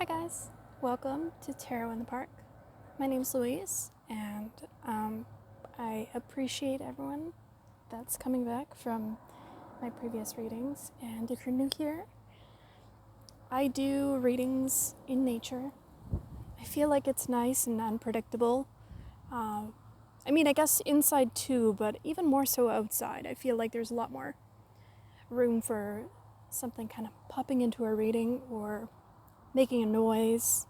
guys, welcome to Tarot in the Park. My name's Louise, and I appreciate everyone that's coming back from my previous readings. And if you're new here, I do readings in nature. I feel like it's nice and unpredictable. I guess inside too, but even more so outside. I feel like there's a lot more room for something kind of popping into a reading or making a noise.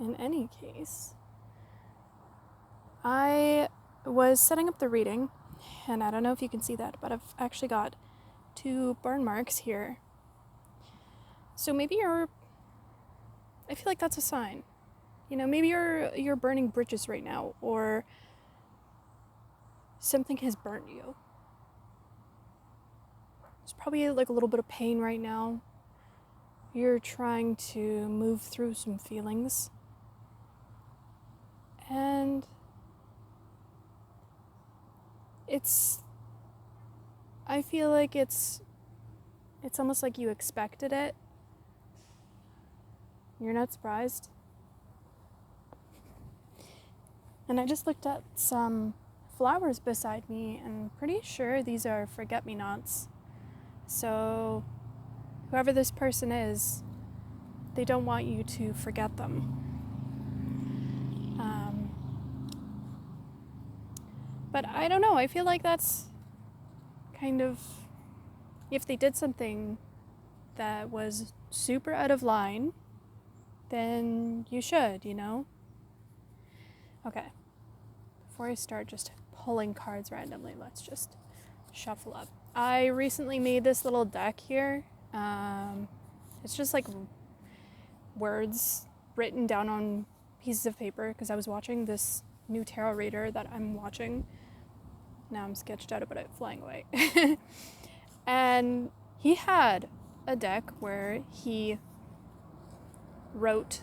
In any case, I was setting up the reading, and I don't know if you can see that, but I've actually got 2 burn marks here. So maybe I feel like that's a sign. Maybe you're burning bridges right now, or something has burnt you. There's probably like a little bit of pain right now. You're trying to move through some feelings. And I feel like it's almost like you expected it. You're not surprised. And I just looked at some flowers beside me, and I'm pretty sure these are forget-me-nots. So whoever this person is, they don't want you to forget them. But I don't know, I feel like that's kind of, if they did something that was super out of line, then you should, Okay, before I start just pulling cards randomly, let's just shuffle up. I recently made this little deck here. It's just like words written down on pieces of paper because I was watching this new tarot reader that I'm watching. Now I'm sketched out about it flying away. And he had a deck where he wrote,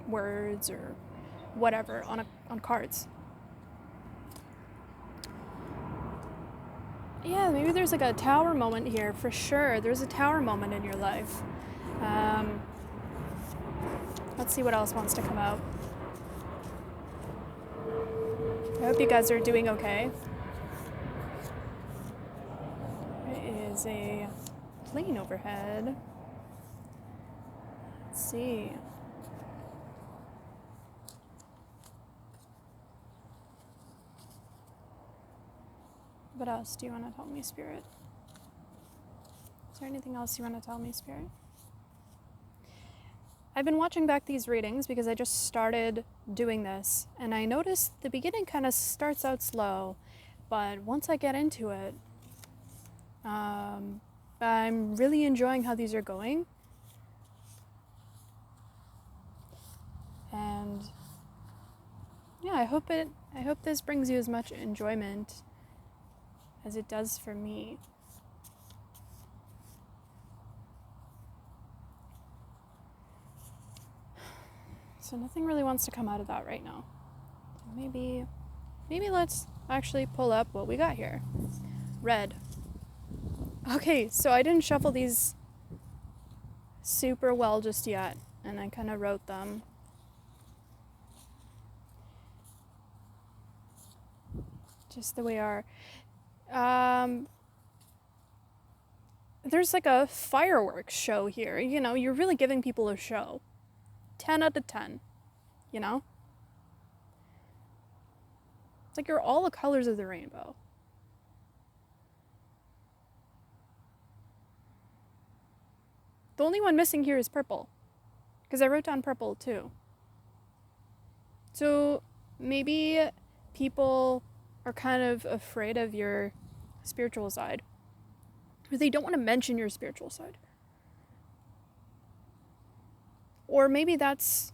words or whatever on cards. Yeah, maybe there's like a tower moment here for sure. There's a tower moment in your life. Let's see what else wants to come out. I hope you guys are doing okay. There is a plane overhead. Let's see. What else do you want to tell me, Spirit? Is there anything else you want to tell me, Spirit? I've been watching back these readings because I just started doing this, and I noticed the beginning kind of starts out slow, but once I get into it, I'm really enjoying how these are going. And yeah, I hope this brings you as much enjoyment as it does for me. So nothing really wants to come out of that right now. So maybe let's actually pull up what we got here. Red. Okay, so I didn't shuffle these super well just yet, and I kind of wrote them. Just the way they are. There's like a fireworks show here. You're really giving people a show. 10 out of 10, It's like you're all the colors of the rainbow. The only one missing here is purple, because I wrote down purple too. So maybe people are kind of afraid of your spiritual side, or they don't want to mention your spiritual side. Or maybe that's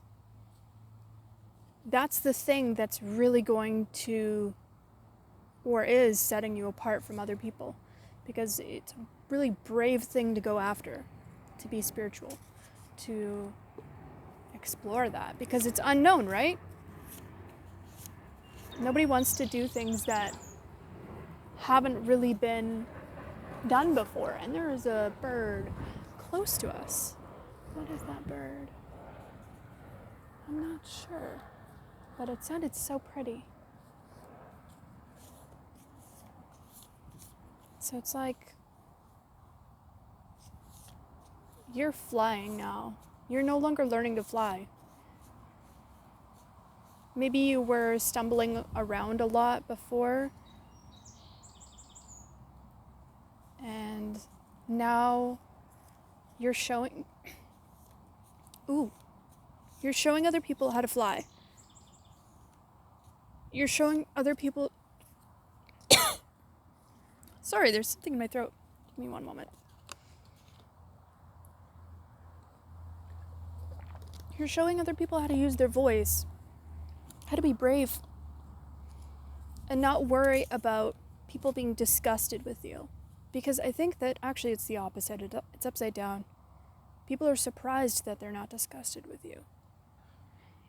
the thing that's really going to, or is setting you apart from other people, because it's a really brave thing to go after, to be spiritual, to explore that, because it's unknown, right? Nobody wants to do things that haven't really been done before. And there is a bird close to us. What is that bird? I'm not sure, but it sounded so pretty. So it's like you're flying now. You're no longer learning to fly. Maybe you were stumbling around a lot before, and now you're showing other people how to fly. You're showing other people. Sorry, there's something in my throat. Give me one moment. You're showing other people how to use their voice, how to be brave, and not worry about people being disgusted with you. Because I think that actually it's the opposite. It's upside down. People are surprised that they're not disgusted with you.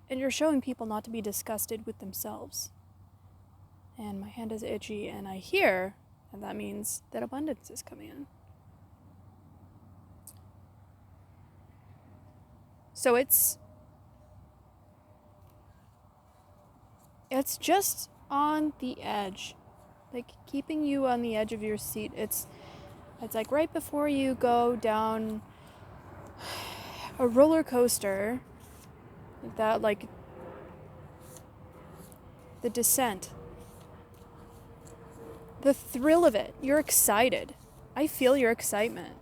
And you're showing people not to be disgusted with themselves. And my hand is itchy, and I hear, and that means that abundance is coming in. So it's just on the edge, like keeping you on the edge of your seat. It's like right before you go down a roller coaster, like that, like the descent, the thrill of it. You're excited. I feel your excitement.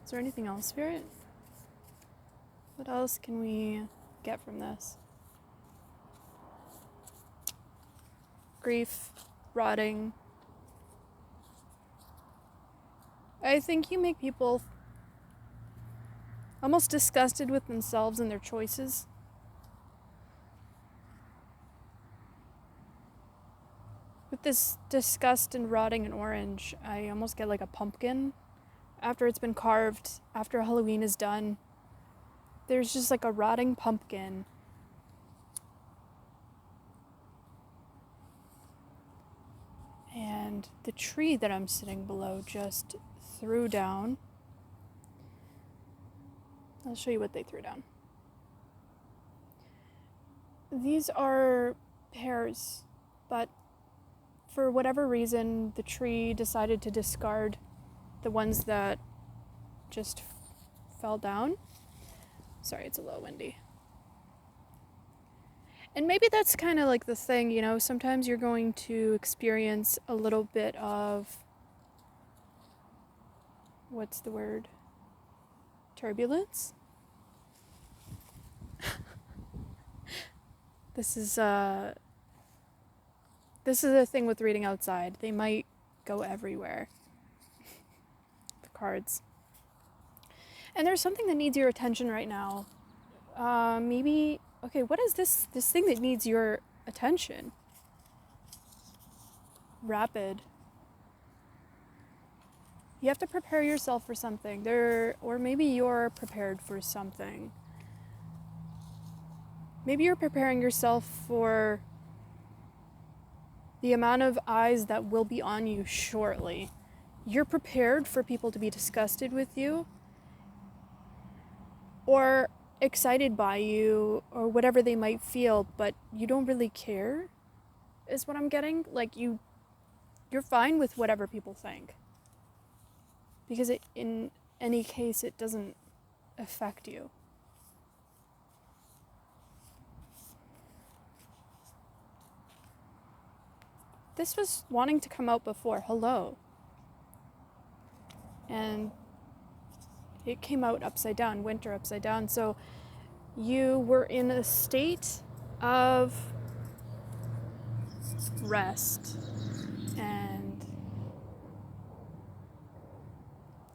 Is there anything else, Spirit? What else can we get from this? Grief, rotting. I think you make people almost disgusted with themselves and their choices. With this disgust and rotting in orange, I almost get like a pumpkin after it's been carved, after Halloween is done. There's just like a rotting pumpkin. And the tree that I'm sitting below just threw down. I'll show you what they threw down. These are pears, but for whatever reason, the tree decided to discard the ones that just fell down. Sorry, it's a little windy. And maybe that's kind of like the thing, you know, sometimes you're going to experience a little bit of, what's the word? Turbulence? This is the thing with reading outside. They might go everywhere. The cards. And there's something that needs your attention right now. Maybe, okay, what is this thing that needs your attention? Rapid. You have to prepare yourself for something. Or maybe you're prepared for something. Maybe you're preparing yourself for the amount of eyes that will be on you shortly. You're prepared for people to be disgusted with you or excited by you or whatever they might feel, but you don't really care, is what I'm getting. Like you're fine with whatever people think. Because in any case, it doesn't affect you. This was wanting to come out before. Hello. And it came out upside down, winter upside down. So you were in a state of rest.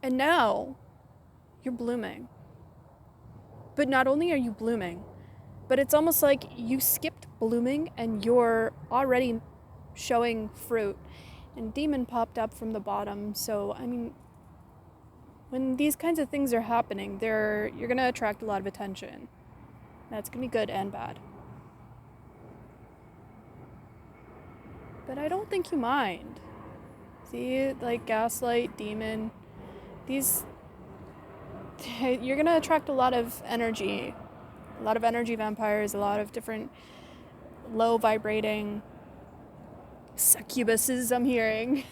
And now you're blooming. But not only are you blooming, but it's almost like you skipped blooming and you're already showing fruit. And demon popped up from the bottom. So, I mean, when these kinds of things are happening, you're going to attract a lot of attention. That's going to be good and bad. But I don't think you mind. See, like gaslight, demon. These, you're going to attract a lot of energy vampires, a lot of different low vibrating succubuses I'm hearing.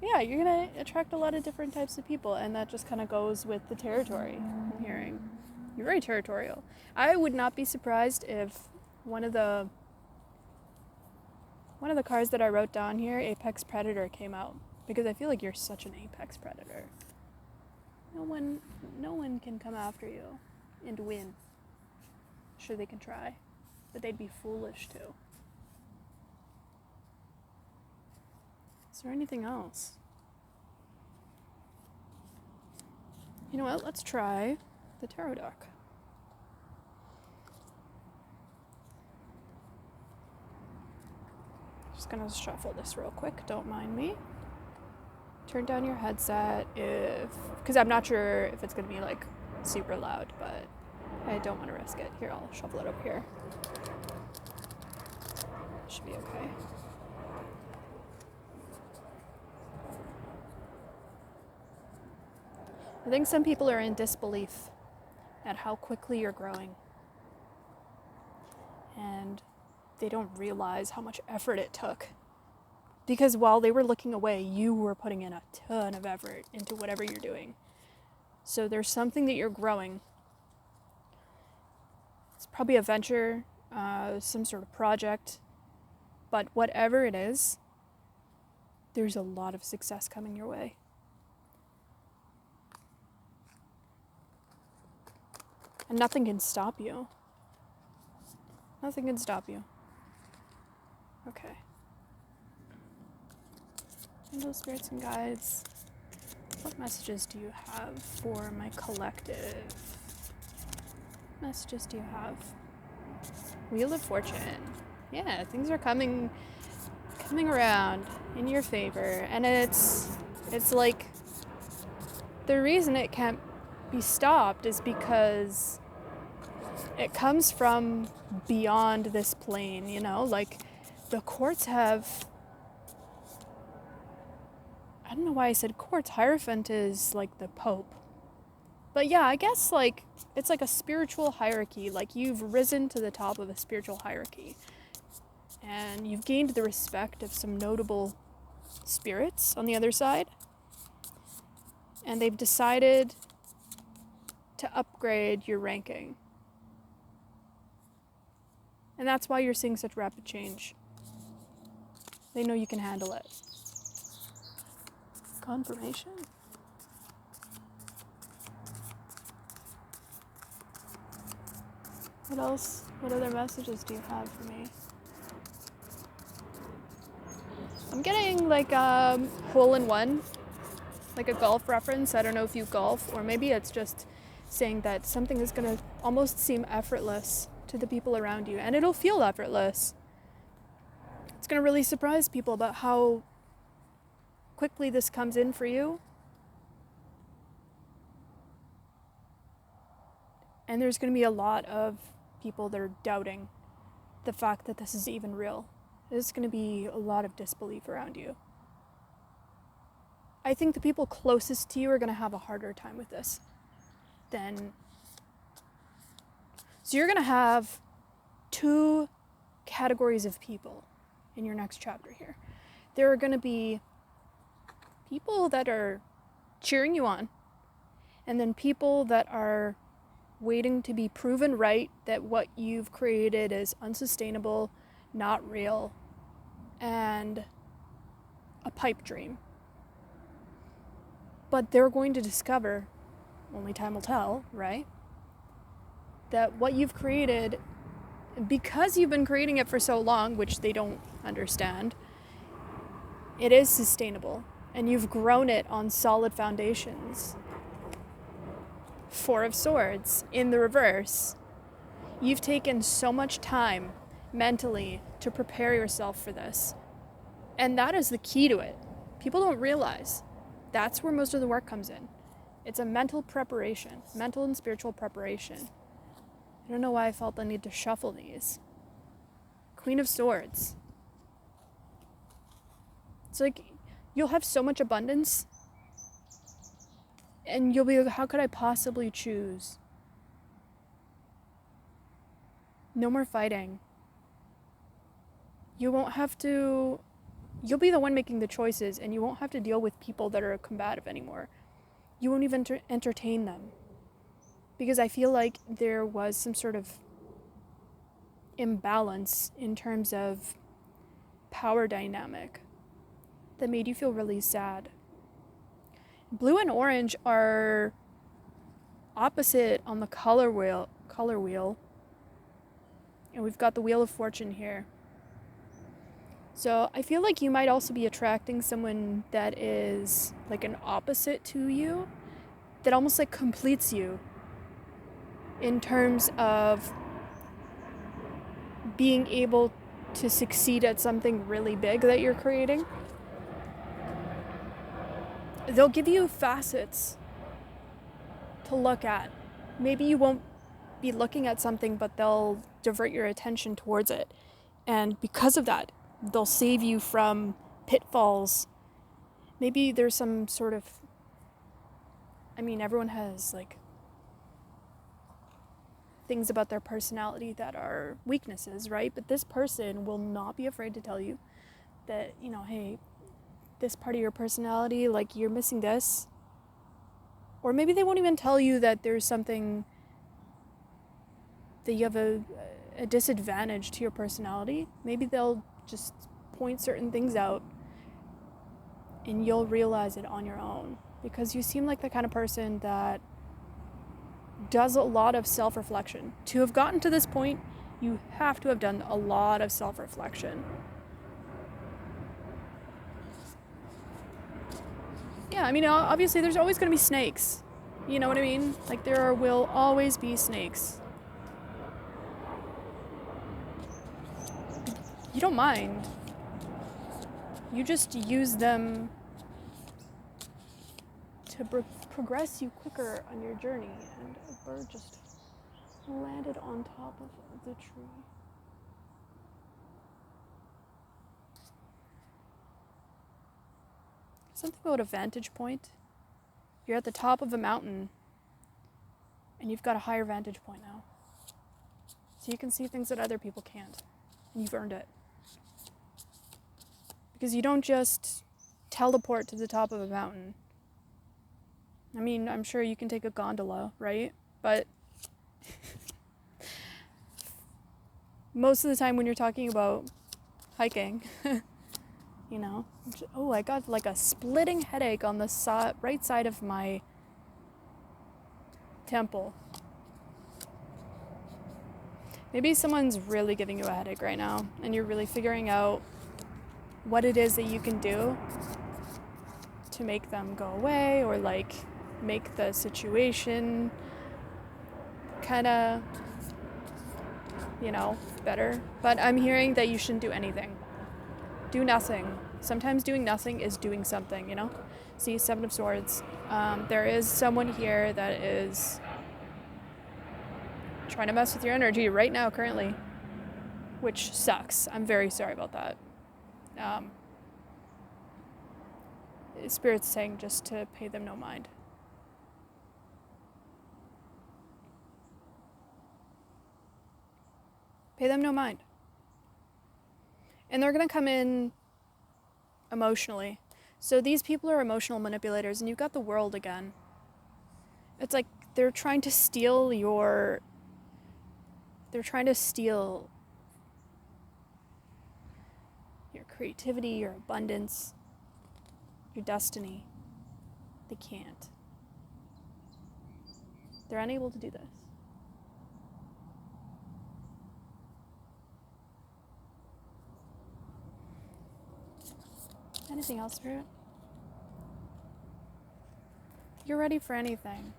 Yeah, you're going to attract a lot of different types of people, and that just kind of goes with the territory I'm hearing. You're very territorial. I would not be surprised if one of the cards that I wrote down here, Apex Predator, came out, because I feel like you're such an apex predator. No one can come after you and win. Sure, they can try, but they'd be foolish to. Is there anything else? You know what? Let's try the tarot deck. Just gonna shuffle this real quick. Don't mind me. Turn down your headset because I'm not sure if it's gonna be like super loud, but I don't want to risk it. Here, I'll shuffle it up here. Should be okay. I think some people are in disbelief at how quickly you're growing. And they don't realize how much effort it took. Because while they were looking away, you were putting in a ton of effort into whatever you're doing. So there's something that you're growing. It's probably a venture, some sort of project. But whatever it is, there's a lot of success coming your way. And nothing can stop you. Nothing can stop you. Okay. Angels, spirits, and guides, what messages do you have for my collective? What messages do you have? Wheel of Fortune. Yeah, things are coming around in your favor. And it's like, the reason it can't be stopped is because it comes from beyond this plane, you know? Like, the courts have... I don't know why I said courts. Hierophant is like the Pope. But yeah, I guess like it's like a spiritual hierarchy. Like, you've risen to the top of a spiritual hierarchy. And you've gained the respect of some notable spirits on the other side. And they've decided to upgrade your ranking. And that's why you're seeing such rapid change. They know you can handle it. Confirmation? What else? What other messages do you have for me? I'm getting like a hole-in-one, like a golf reference. I don't know if you golf, or maybe it's just saying that something is going to almost seem effortless to the people around you, and it'll feel effortless. It's going to really surprise people about how quickly this comes in for you. And there's going to be a lot of people that are doubting the fact that this is even real. There's going to be a lot of disbelief around you. I think the people closest to you are going to have a harder time with this than... So you're going to have two categories of people in your next chapter here. There are going to be people that are cheering you on, and then people that are waiting to be proven right that what you've created is unsustainable, not real, and a pipe dream. But they're going to discover, only time will tell, right? That what you've created, because you've been creating it for so long, which they don't understand, it is sustainable. And you've grown it on solid foundations. Four of Swords in the reverse. You've taken so much time mentally to prepare yourself for this. And that is the key to it. People don't realize that's where most of the work comes in. It's a mental preparation, mental and spiritual preparation. I don't know why I felt the need to shuffle these. Queen of Swords. It's like you'll have so much abundance and you'll be like, how could I possibly choose? No more fighting. You won't have to, you'll be the one making the choices and you won't have to deal with people that are combative anymore. You won't even entertain them. Because I feel like there was some sort of imbalance in terms of power dynamic that made you feel really sad. Blue and orange are opposite on the color wheel. And we've got the Wheel of Fortune here. So I feel like you might also be attracting someone that is like an opposite to you, that almost like completes you in terms of being able to succeed at something really big that you're creating. They'll give you facets to look at. Maybe you won't be looking at something, but they'll divert your attention towards it. And because of that, they'll save you from pitfalls. Maybe there's some sort of, I mean, everyone has like things about their personality that are weaknesses, right? But this person will not be afraid to tell you that, you know, hey, this part of your personality, like you're missing this. Or maybe they won't even tell you that there's something that you have a disadvantage to your personality. Maybe they'll just point certain things out and you'll realize it on your own, because you seem like the kind of person that does a lot of self-reflection. To have gotten to this point, you have to have done a lot of self-reflection. Yeah, I mean, obviously there's always going to be snakes. You know what I mean? Like will always be snakes. You don't mind. You just use them to progress you quicker on your journey. And a bird just landed on top of the tree. Something about a vantage point. You're at the top of a mountain and you've got a higher vantage point now. So you can see things that other people can't. And you've earned it. Because you don't just teleport to the top of a mountain. I mean, I'm sure you can take a gondola, right? But most of the time when you're talking about hiking, you know, oh, I got like a splitting headache on the right side of my temple. Maybe someone's really giving you a headache right now and you're really figuring out what it is that you can do to make them go away, or like make the situation kind of, you know, better. But I'm hearing that you shouldn't do anything. Do nothing. Sometimes doing nothing is doing something, you know? See, Seven of Swords. There is someone here that is trying to mess with your energy right now, currently, which sucks. I'm very sorry about that. Spirit's saying just to pay them no mind. Pay them no mind. And they're going to come in emotionally. So these people are emotional manipulators, and you've got the World again. It's like they're trying to steal your creativity, your abundance, your destiny. They can't. They're unable to do this. Anything else, Spirit? You're ready for anything.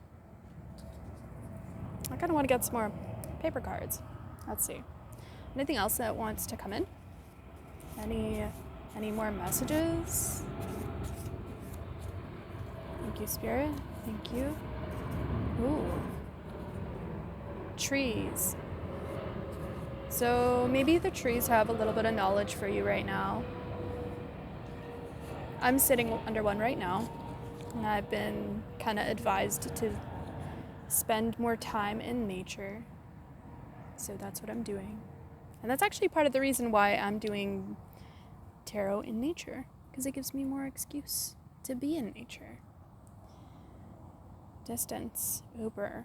I kind of want to get some more paper cards. Let's see. Anything else that wants to come in? Any more messages? Thank you, Spirit. Thank you. Ooh. Trees. So maybe the trees have a little bit of knowledge for you right now. I'm sitting under one right now, and I've been kind of advised to spend more time in nature. So that's what I'm doing. And that's actually part of the reason why I'm doing tarot in nature, because it gives me more excuse to be in nature. Distance, Uber.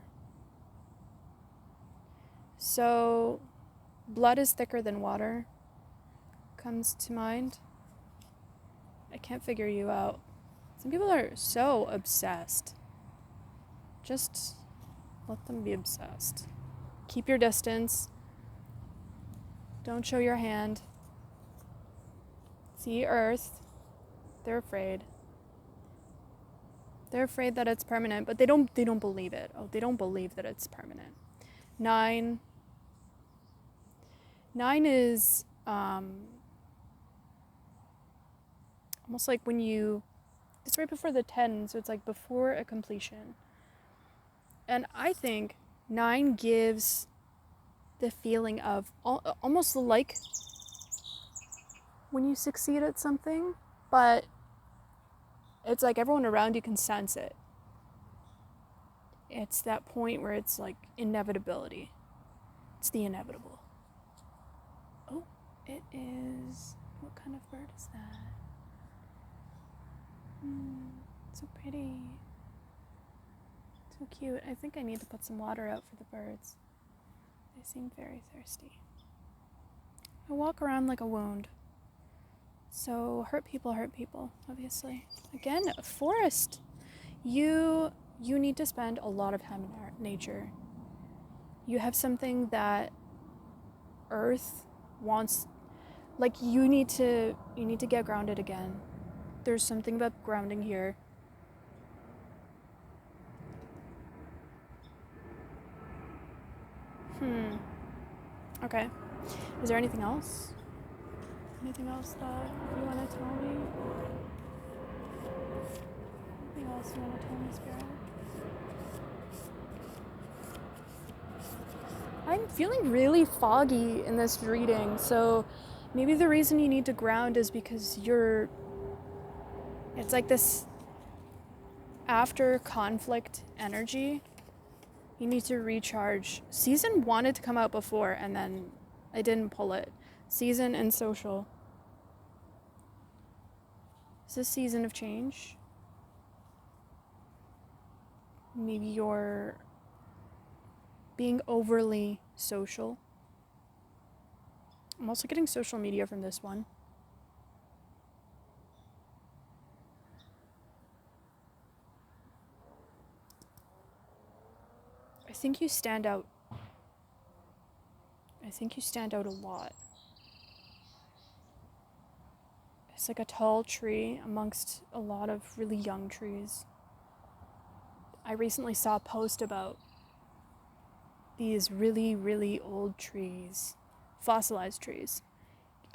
So, blood is thicker than water comes to mind. I can't figure you out. Some people are so obsessed. Just let them be obsessed. Keep your distance. Don't show your hand. See Earth. They're afraid. They're afraid that it's permanent, but they don't believe it. Oh, they don't believe that it's permanent. 9 is almost like when it's right before the 10, so it's like before a completion. And I think 9 gives the feeling of almost like when you succeed at something, but it's like everyone around you can sense it. It's that point where it's like inevitability. It's the inevitable. Oh, it is. What kind of bird is that? So pretty. So cute. I think I need to put some water out for the birds. They seem very thirsty. I walk around like a wound. So hurt people, obviously. Again, forest. You need to spend a lot of time in nature. You have something that Earth wants, like you need to get grounded again. There's something about grounding here. Okay. Is there anything else? Anything else that you want to tell me? Anything else you want to tell me, Spirit? I'm feeling really foggy in this reading, so maybe the reason you need to ground is because it's like this after conflict energy. You need to recharge. Season wanted to come out before, and then I didn't pull it. Season and social. Is this season of change? Maybe you're being overly social. I'm also getting social media from this one. I think you stand out. I think you stand out a lot. It's like a tall tree amongst a lot of really young trees. I recently saw a post about these really, really old trees, fossilized trees.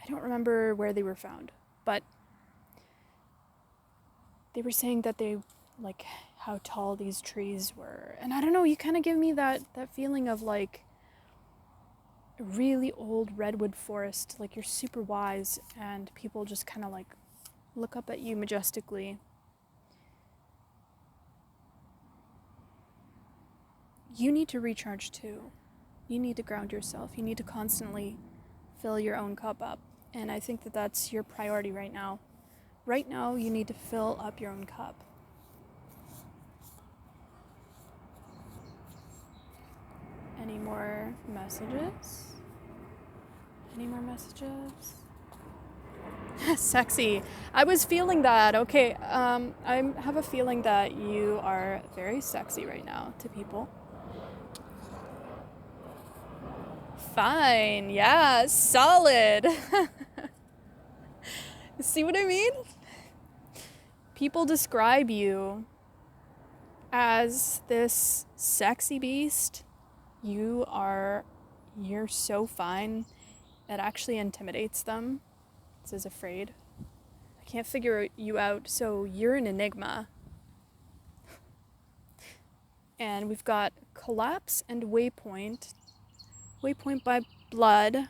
I don't remember where they were found, but they were saying that they, like, how tall these trees were. And I don't know, you kind of give me that feeling of like a really old redwood forest, like you're super wise and people just kind of like look up at you majestically. You need to recharge too. You need to ground yourself. You need to constantly fill your own cup up. And I think that that's your priority right now. Right now, you need to fill up your own cup. Any more messages? Any more messages? Sexy. I was feeling that. Okay, I have a feeling that you are very sexy right now to people. Fine. Yeah, solid. See what I mean? People describe you as this sexy beast. You're so fine. It actually intimidates them. It says afraid. I can't figure you out, so you're an enigma. And we've got collapse and waypoint. Waypoint by blood.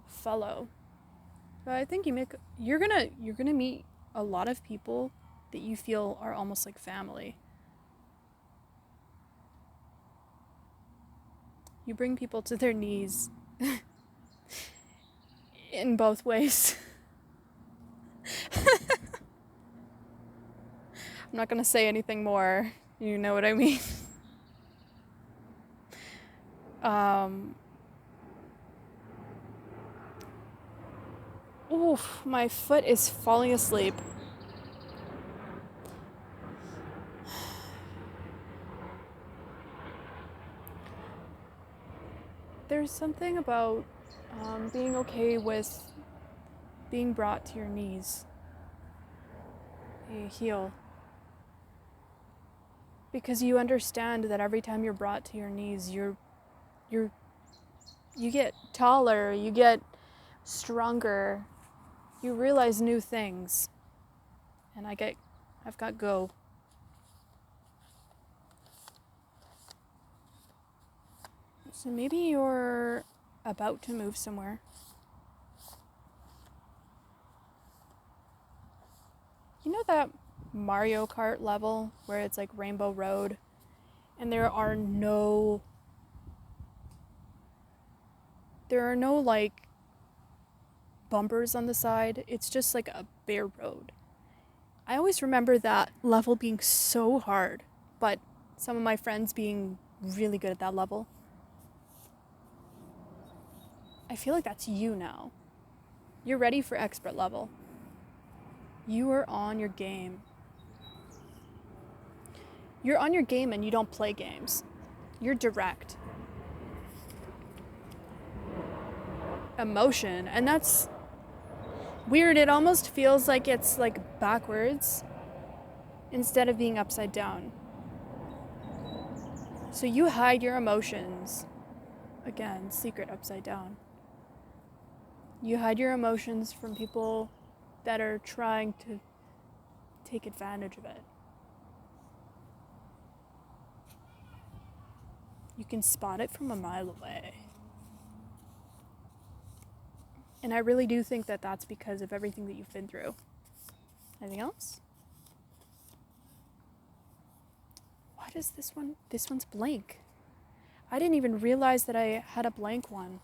Follow. But I think you're gonna meet a lot of people that you feel are almost like family. You bring people to their knees in both ways. I'm not gonna say anything more. You know what I mean? Oof, my foot is falling asleep. There's something about being okay with being brought to your knees. You heal. Because you understand that every time you're brought to your knees, you get taller, you get stronger, you realize new things. And I've got go. So maybe you're about to move somewhere. You know that Mario Kart level where it's like Rainbow Road and there are no like bumpers on the side. It's just like a bare road. I always remember that level being so hard, but some of my friends being really good at that level. I feel like that's you now. You're ready for expert level. You are on your game. You're on your game and you don't play games. You're direct. Emotion, and that's weird. It almost feels like it's like backwards instead of being upside down. So you hide your emotions. Again, secret upside down. You hide your emotions from people that are trying to take advantage of it. You can spot it from a mile away. And I really do think that that's because of everything that you've been through. Anything else? Why does this one's blank? I didn't even realize that I had a blank one.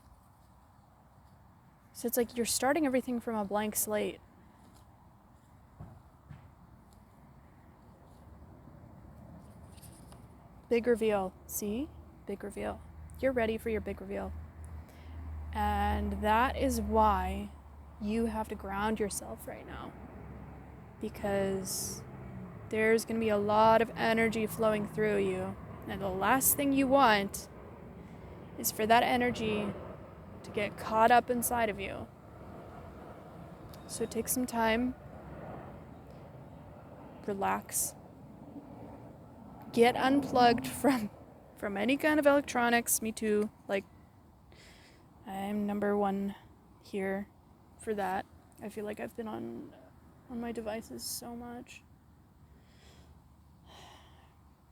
So it's like you're starting everything from a blank slate. Big reveal. See? Big reveal. You're ready for your big reveal. And that is why you have to ground yourself right now. Because there's going to be a lot of energy flowing through you. And the last thing you want is for that energy to get caught up inside of you. So take some time. Relax. Get unplugged from any kind of electronics. Me too. Like, I'm number one here for that. I feel like I've been on my devices so much.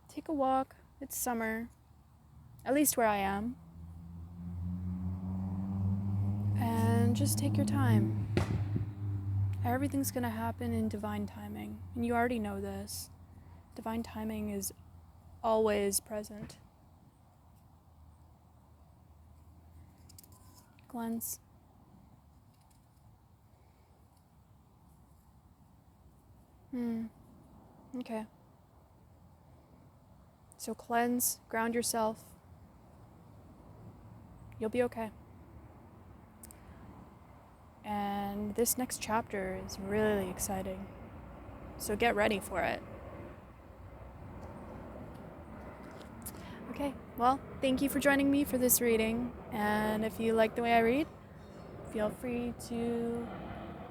Take a walk. It's summer. At least where I am. And just take your time. Everything's gonna happen in divine timing. And you already know this. Divine timing is always present. Cleanse. Okay. So cleanse, ground yourself. You'll be okay. And this next chapter is really exciting. So get ready for it. Okay, well, thank you for joining me for this reading. And if you like the way I read, feel free to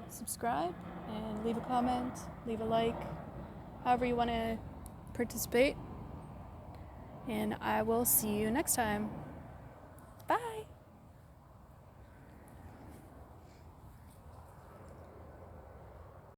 subscribe and leave a comment, leave a like, however you want to participate. And I will see you next time.